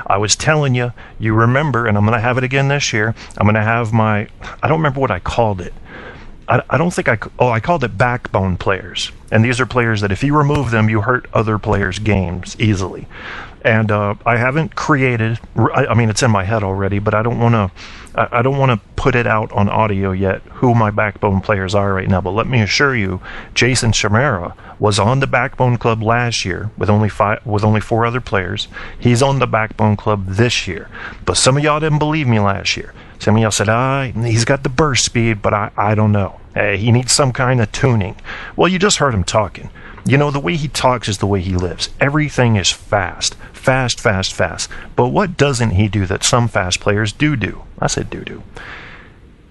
I was telling you, you remember, and I'm going to have it again this year. I'm going to have I don't remember what I called it. I don't think I called it backbone players. And these are players that if you remove them, you hurt other players' games easily. And I haven't created, I mean, it's in my head already, but I don't want to put it out on audio yet who my backbone players are right now. But let me assure you, Jason Chimera was on the Backbone Club last year with only 4 other players. He's on the Backbone Club this year. But some of y'all didn't believe me last year. Some of y'all said, he's got the burst speed, but I don't know. He needs some kind of tuning. Well, you just heard him talking. You know, the way he talks is the way he lives. Everything is fast. Fast, fast, fast. But what doesn't he do that some fast players do? I said do.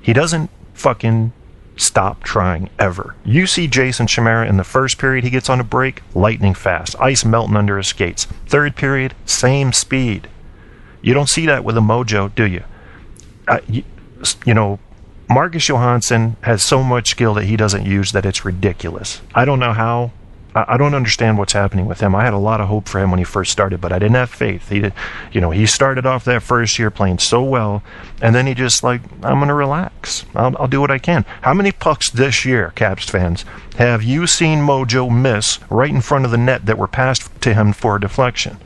He doesn't fucking stop trying ever. You see Jason Chimera in the first period, he gets on a break, lightning fast. Ice melting under his skates. Third period, same speed. You don't see that with a Mojo, do you? You know, Marcus Johansson has so much skill that he doesn't use that it's ridiculous. I don't know how. I don't understand what's happening with him. I had a lot of hope for him when he first started, but I didn't have faith. He started off that first year playing so well, and then he just I'm going to relax. I'll do what I can. How many pucks this year, Caps fans, have you seen Mojo miss right in front of the net that were passed to him for a deflection?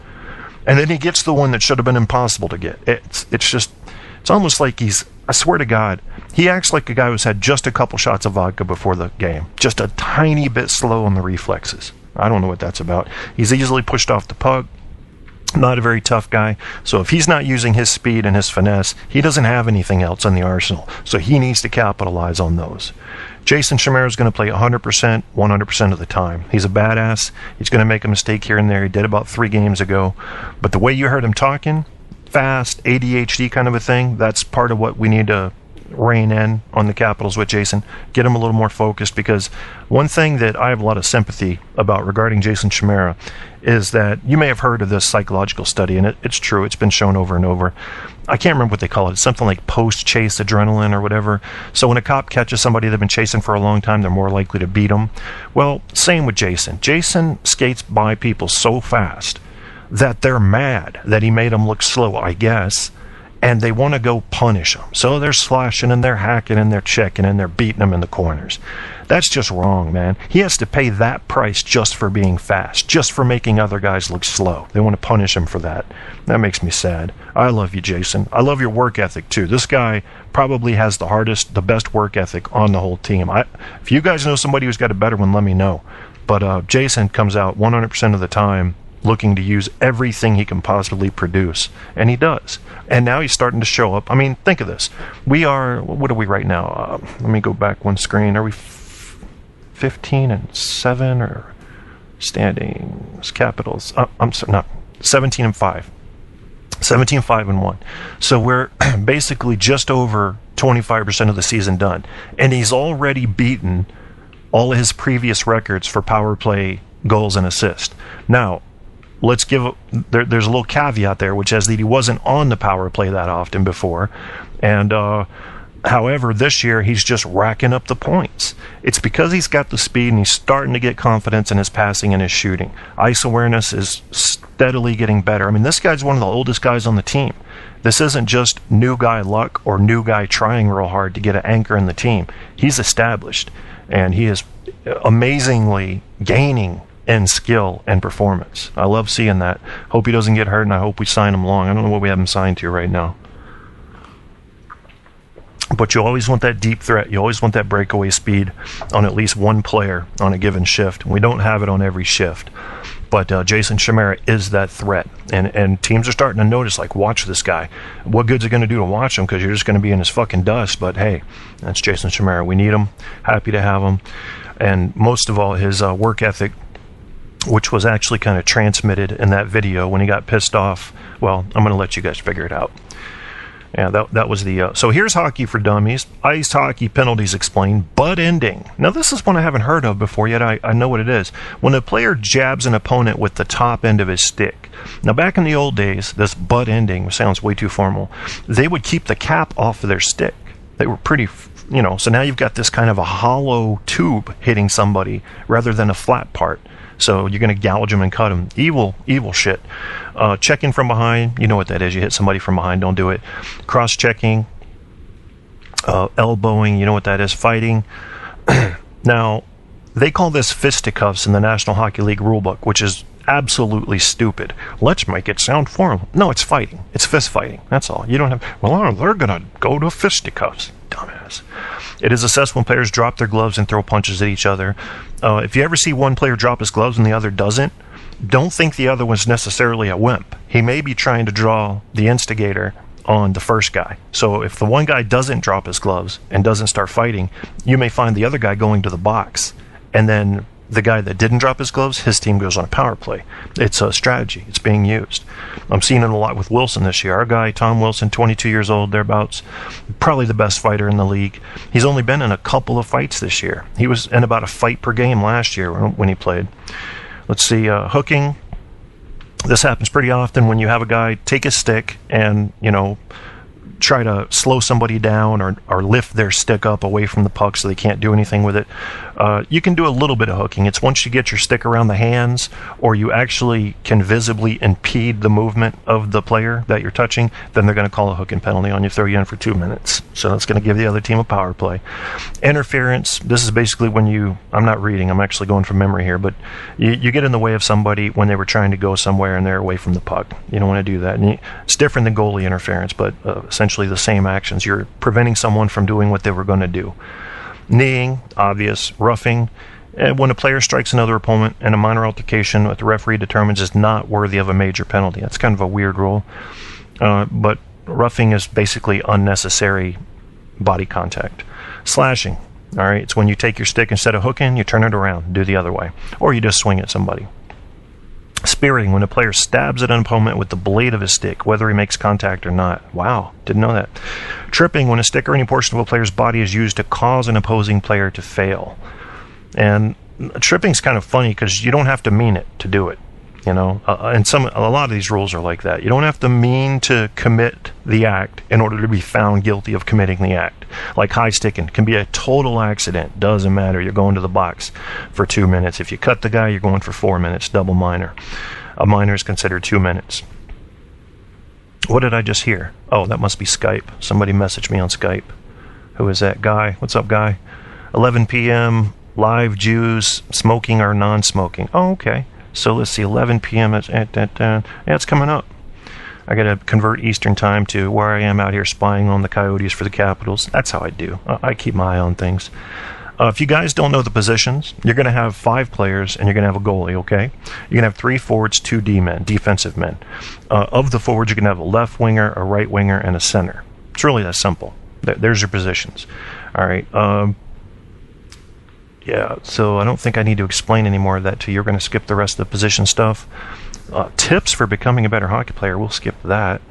And then he gets the one that should have been impossible to get. It's almost like I swear to God, he acts like a guy who's had just a couple shots of vodka before the game. Just a tiny bit slow on the reflexes. I don't know what that's about. He's easily pushed off the puck. Not a very tough guy. So if he's not using his speed and his finesse, he doesn't have anything else in the arsenal. So he needs to capitalize on those. Jason Chimera is going to play 100%, 100% of the time. He's a badass. He's going to make a mistake here and there. He did about 3 games ago. But the way you heard him talking, fast, ADHD kind of a thing, that's part of what we need to rein in on the Capitals with Jason. Get him a little more focused, because one thing that I have a lot of sympathy about regarding Jason Chimera is that you may have heard of this psychological study, and it's true. It's been shown over and over. I can't remember what they call it. It's something like post-chase adrenaline or whatever. So when a cop catches somebody they've been chasing for a long time, they're more likely to beat them. Well, same with Jason. Jason skates by people so fast that they're mad that he made them look slow, I guess, and they want to go punish him. So they're slashing and they're hacking and they're checking and they're beating him in the corners. That's just wrong, man. He has to pay that price just for being fast, just for making other guys look slow. They want to punish him for that. That makes me sad. I love you, Jason. I love your work ethic, too. This guy probably has the best work ethic on the whole team. If you guys know somebody who's got a better one, let me know. But Jason comes out 100% of the time looking to use everything he can possibly produce, and he does. And now he's starting to show up. I mean, think of this. What are we right now? Let me go back one screen. Are we 15-7 or standings, Capitals? I'm sorry, no, 17-5. 17-5-1. So we're basically just over 25% of the season done, and he's already beaten all of his previous records for power play goals and assists. Now, let's there's a little caveat there, which is that he wasn't on the power play that often before. And however, this year he's just racking up the points. It's because he's got the speed and he's starting to get confidence in his passing and his shooting. Ice awareness is steadily getting better. I mean, this guy's one of the oldest guys on the team. This isn't just new guy luck or new guy trying real hard to get an anchor in the team. He's established, and he is amazingly gaining in skill and performance. I love seeing that. Hope he doesn't get hurt, and I hope we sign him long. I don't know what we have him signed to right now. But you always want that deep threat. You always want that breakaway speed on at least one player on a given shift. We don't have it on every shift. But Jason Chimera is that threat. And teams are starting to notice, watch this guy. What good's it going to do to watch him? Because you're just going to be in his fucking dust. But hey, that's Jason Chimera. We need him. Happy to have him. And most of all, his work ethic, which was actually kind of transmitted in that video when he got pissed off. Well, I'm going to let you guys figure it out. Yeah, that was the... So here's Hockey for Dummies. Ice hockey penalties explained. Butt ending. Now, this is one I haven't heard of before, yet I know what it is. When a player jabs an opponent with the top end of his stick. Now, back in the old days, this butt ending sounds way too formal. They would keep the cap off of their stick. They were pretty... so now you've got this kind of a hollow tube hitting somebody rather than a flat part. So you're going to gouge them and cut them. Evil shit. Checking from behind, you know what that is. You hit somebody from behind, don't do it. Cross-checking, elbowing, you know what that is. Fighting. Now, they call this fisticuffs in the National Hockey League rulebook, which is absolutely stupid. Let's make it sound formal. No, it's fighting. It's fist fighting. That's all. You don't have, well, they're going to go to fisticuffs. Dumbass. It is assessed when players drop their gloves and throw punches at each other. If you ever see one player drop his gloves and the other doesn't, don't think the other one's necessarily a wimp. He may be trying to draw the instigator on the first guy. So if the one guy doesn't drop his gloves and doesn't start fighting, you may find the other guy going to the box. And then the guy that didn't drop his gloves, his team goes on a power play. It's a strategy. It's being used. I'm seeing it a lot with Wilson this year. Our guy, Tom Wilson, 22 years old, thereabouts, probably the best fighter in the league. He's only been in a couple of fights this year. He was in about a fight per game last year when he played. Let's see, hooking. This happens pretty often when you have a guy take his stick and, try to slow somebody down or lift their stick up away from the puck so they can't do anything with it. You can do a little bit of hooking. It's once you get your stick around the hands or you actually can visibly impede the movement of the player that you're touching, then they're going to call a hooking penalty on you, throw you in for 2 minutes. So that's going to give the other team a power play. Interference, this is basically when I'm not reading, I'm actually going from memory here, but you get in the way of somebody when they were trying to go somewhere and they're away from the puck. You don't want to do that. And it's different than goalie interference, but essentially the same actions. You're preventing someone from doing what they were going to do. Kneeing, obvious. Roughing, when a player strikes another opponent in a minor altercation what the referee determines is not worthy of a major penalty. That's kind of a weird rule. But roughing is basically unnecessary body contact. Slashing, all right, it's when you take your stick, instead of hooking, you turn it around, do the other way. Or you just swing at somebody. Spearing, when a player stabs at an opponent with the blade of his stick, whether he makes contact or not. Wow, didn't know that. Tripping, when a stick or any portion of a player's body is used to cause an opposing player to fail. And tripping's kind of funny because you don't have to mean it to do it. And a lot of these rules are like that. You don't have to mean to commit the act in order to be found guilty of committing the act. Like high sticking can be a total accident. Doesn't matter. You're going to the box for 2 minutes. If you cut the guy, you're going for 4 minutes. Double minor. A minor is considered 2 minutes. What did I just hear? Oh, that must be Skype. Somebody messaged me on Skype. Who is that? Guy. What's up, Guy? 11 p.m. Live Jews, smoking or non-smoking. Oh, okay. So let's see, 11 p.m. Yeah, it's coming up. I got to convert Eastern time to where I am out here spying on the Coyotes for the Capitals. That's how I do. I keep my eye on things. If you guys don't know the positions, you're going to have 5 players and you're going to have a goalie, okay? You're going to have 3 forwards, 2 D-men, defensive men. Of the forwards, you're going to have a left winger, a right winger, and a center. It's really that simple. There's your positions. All right. Yeah, so I don't think I need to explain any more of that to you. You're going to skip the rest of the position stuff. Tips for becoming a better hockey player, we'll skip that.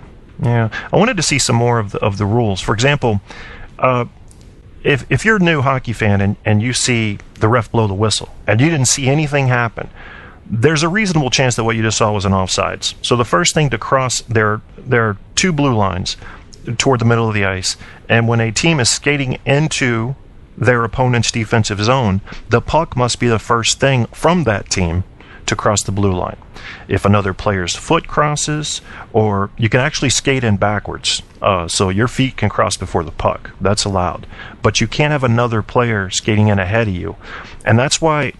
Yeah, I wanted to see some more of the rules. For example, if you're a new hockey fan and you see the ref blow the whistle and you didn't see anything happen, there's a reasonable chance that what you just saw was an offsides. So the first thing to cross, there are 2 blue lines toward the middle of the ice, and when a team is skating into their opponent's defensive zone, the puck must be the first thing from that team to cross the blue line. If another player's foot crosses, or you can actually skate in backwards, so your feet can cross before the puck. That's allowed. But you can't have another player skating in ahead of you. And that's why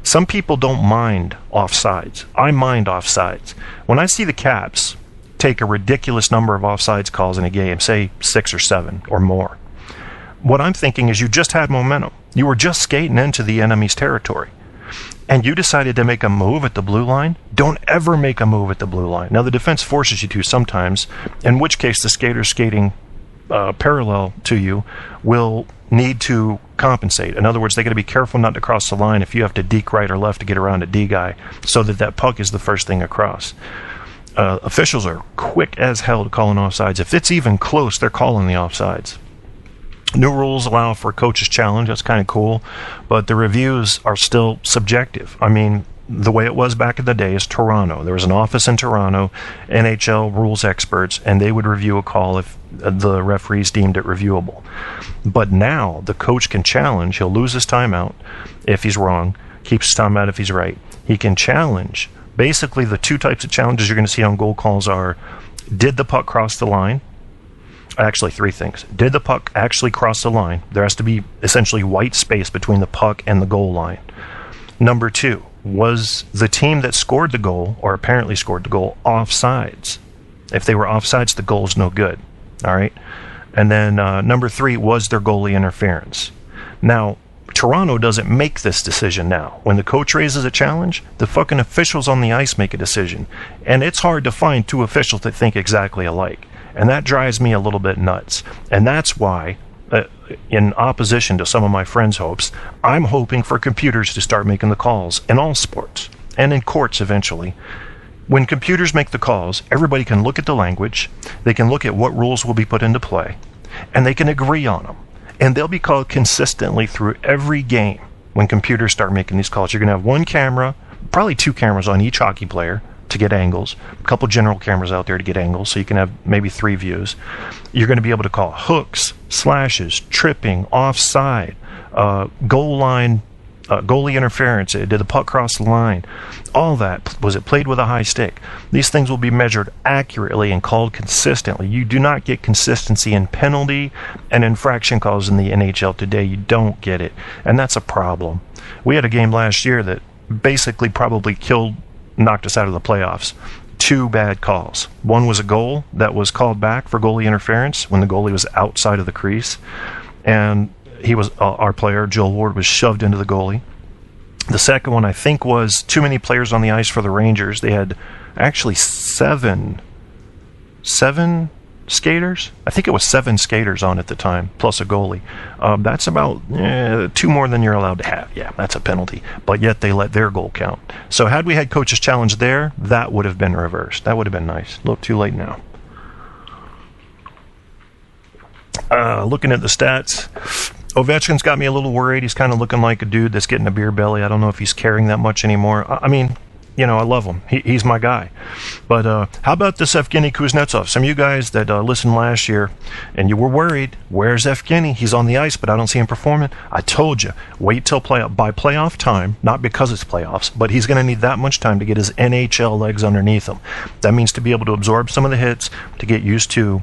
some people don't mind offsides. I mind offsides. When I see the Caps take a ridiculous number of offsides calls in a game, say 6 or 7 or more, what I'm thinking is you just had momentum. You were just skating into the enemy's territory. And you decided to make a move at the blue line. Don't ever make a move at the blue line. Now, the defense forces you to sometimes, in which case the skater skating parallel to you will need to compensate. In other words, they got to be careful not to cross the line if you have to deke right or left to get around a D guy so that puck is the first thing across. Officials are quick as hell to call an offsides. If it's even close, they're calling the offsides. New rules allow for a coach's challenge. That's kind of cool. But the reviews are still subjective. I mean, the way it was back in the day is Toronto. There was an office in Toronto, NHL rules experts, and they would review a call if the referees deemed it reviewable. But now the coach can challenge. He'll lose his timeout if he's wrong, keeps his timeout if he's right. He can challenge. Basically, the two types of challenges you're going to see on goal calls are, did the puck cross the line? Actually, three things. Did the puck actually cross the line? There has to be essentially white space between the puck and the goal line. Number two, was the team that scored the goal, or apparently scored the goal, offsides? If they were offsides, the goal's no good. All right? And then number three, was there goalie interference? Now, Toronto doesn't make this decision now. When the coach raises a challenge, the fucking officials on the ice make a decision. And it's hard to find two officials that think exactly alike. And that drives me a little bit nuts. And that's why, in opposition to some of my friends' hopes, I'm hoping for computers to start making the calls in all sports, and in courts eventually. When computers make the calls, everybody can look at the language, they can look at what rules will be put into play, and they can agree on them. And they'll be called consistently through every game. When computers start making these calls, you're going to have one camera, probably two cameras on each hockey player to get angles, a couple general cameras out there to get angles, so you can have maybe three views. You're going to be able to call hooks, slashes, tripping, offside, goal line, goalie interference. Did the puck cross the line? All that. Was it played with a high stick? These things will be measured accurately and called consistently. You do not get consistency in penalty and infraction calls in the NHL today. You don't get it. And that's a problem. We had a game last year that basically probably knocked us out of the playoffs. Two bad calls. One was a goal that was called back for goalie interference when the goalie was outside of the crease, and he was our player, Joel Ward, was shoved into the goalie. The second one, I think, was too many players on the ice for the Rangers. They had actually seven skaters. I think it was 7 skaters on at the time, plus a goalie. That's about 2 more than you're allowed to have. Yeah, that's a penalty. But yet they let their goal count. So had we had coaches challenge there, that would have been reversed. That would have been nice. A little too late now. Looking at the stats, Ovechkin's got me a little worried. He's kind of looking like a dude that's getting a beer belly. I don't know if he's carrying that much anymore. I mean, you know, I love him. He's my guy. But how about this Evgeny Kuznetsov? Some of you guys that listened last year and you were worried, where's Evgeny? He's on the ice, but I don't see him performing. I told you, wait till by playoff time, not because it's playoffs, but he's going to need that much time to get his NHL legs underneath him. That means to be able to absorb some of the hits, to get used to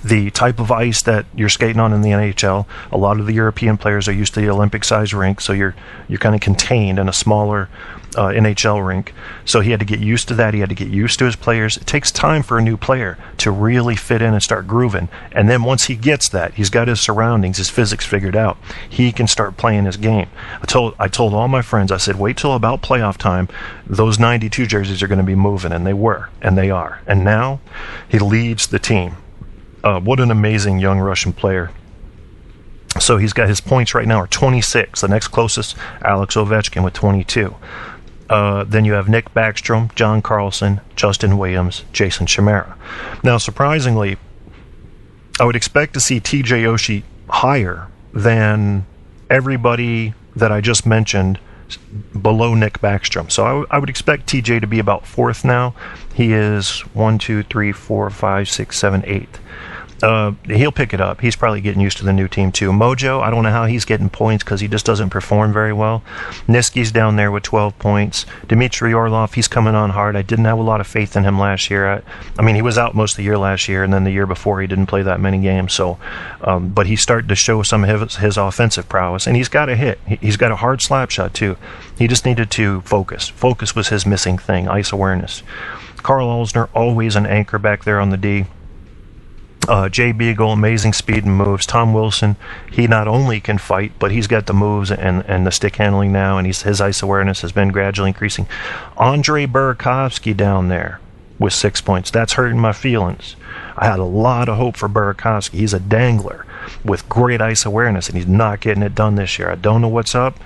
the type of ice that you're skating on in the NHL. A lot of the European players are used to the Olympic-sized rink, so you're kind of contained in a smaller NHL rink. So he had to get used to that. He had to get used to his players. It takes time for a new player to really fit in and start grooving. And then once he gets that, he's got his surroundings, his physics figured out, he can start playing his game. I told all my friends, I said, wait till about playoff time. Those 92 jerseys are going to be moving, and they were, and they are. And now he leads the team. What an amazing young Russian player. So he's got his points right now are 26. The next closest, Alex Ovechkin with 22. Then you have Nick Backstrom, John Carlson, Justin Williams, Jason Chimera. Now, surprisingly, I would expect to see TJ Oshie higher than everybody that I just mentioned below Nick Backstrom. So I would expect TJ to be about 4th now. He is 1, 2, 3, 4, 5, 6, 7, 8th. He'll pick it up. He's probably getting used to the new team too. Mojo, I don't know how he's getting points because he just doesn't perform very well. Niski's down there with 12 points. Dmitry Orlov, he's coming on hard. I didn't have a lot of faith in him last year. I mean, he was out most of the year last year, and then the year before he didn't play that many games. So, but he's starting to show some of his offensive prowess, and he's got a hit. He's got a hard slap shot too. He just needed to focus. Focus was his missing thing. Ice awareness. Carl Alsner, always an anchor back there on the D. Jay Beagle, amazing speed and moves. Tom Wilson, he not only can fight, but he's got the moves and the stick handling now, and his ice awareness has been gradually increasing. Andrei Burakovsky down there with 6 points. That's hurting my feelings. I had a lot of hope for Burakovsky. He's a dangler with great ice awareness, and he's not getting it done this year. I don't know what's up.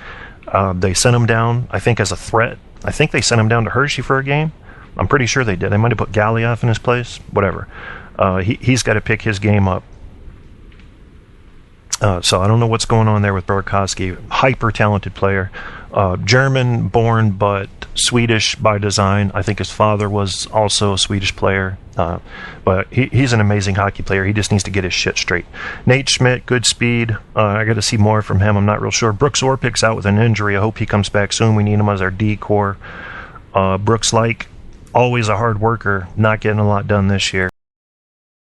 They sent him down, I think, as a threat. I think they sent him down to Hershey for a game. I'm pretty sure they did. They might have put Galioff in his place. Whatever. He's got to pick his game up. So I don't know what's going on there with Burakovsky. Hyper talented player. German born, but Swedish by design. I think his father was also a Swedish player. But he's an amazing hockey player. He just needs to get his shit straight. Nate Schmidt, good speed. I got to see more from him. I'm not real sure. Brooks Orpik's out with an injury. I hope he comes back soon. We need him as our D-core. Brooks Like, always a hard worker, not getting a lot done this year.